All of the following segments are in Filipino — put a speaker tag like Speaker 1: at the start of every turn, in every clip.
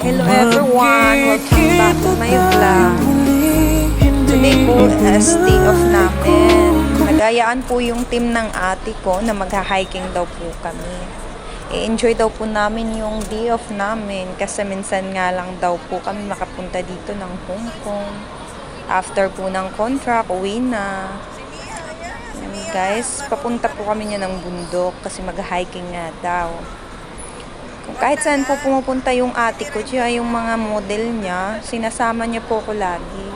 Speaker 1: Hello everyone! Welcome back to my vlog. Today po is day off namin. Nagayaan po yung team ng ate ko na magha-hiking daw po kami. I-enjoy daw po namin yung day off namin kasi minsan nga lang daw po kami makapunta dito ng Hong Kong. After po ng contract, uwi na. And guys, papunta po kami niya ng bundok kasi mag-hiking nga daw. Kung kahit saan po pumupunta yung ate ko, yung mga model niya, sinasama niya po ako lagi.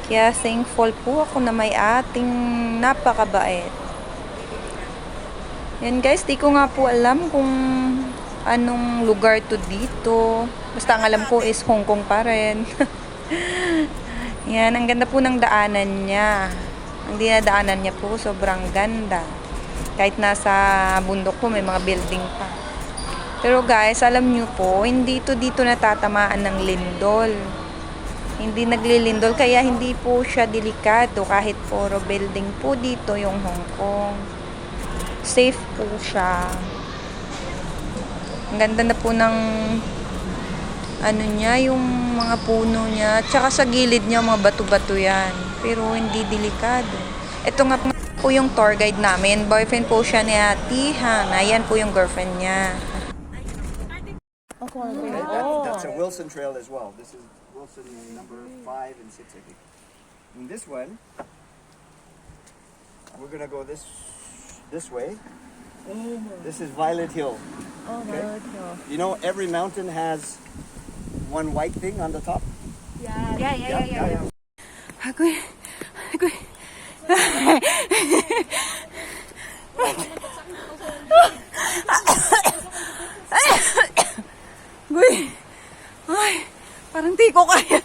Speaker 1: Kaya thankful po ako na may ating napakabait. Yan guys, di ko nga po alam kung anong lugar to dito. Basta ang alam ko is Hong Kong pa rin. Yan, ang ganda po ng daanan niya. Ang dinadaanan niya po, sobrang ganda. Kahit nasa bundok po, may mga building pa. Pero guys, alam nyo po, hindi to dito natatamaan ng lindol. Hindi naglilindol, kaya hindi po siya delikado kahit puro building po dito yung Hong Kong. Safe po siya. Ang ganda na po ng ano niya, yung mga puno niya. Tsaka sa gilid niya, mga bato-bato yan. Pero hindi delikado. Ito nga po yung tour guide namin. Boyfriend po siya ni Ate Hana. Yan po yung girlfriend niya.
Speaker 2: That's a Wilson Trail as well. This is Wilson number 5 and 6, I think. And this one, we're gonna go this way. This is Violet Hill.
Speaker 1: Oh,
Speaker 2: Okay. You know, every mountain has one white thing on the top. Yeah.
Speaker 1: Agoy. Guy, ay, parang di ko kaya.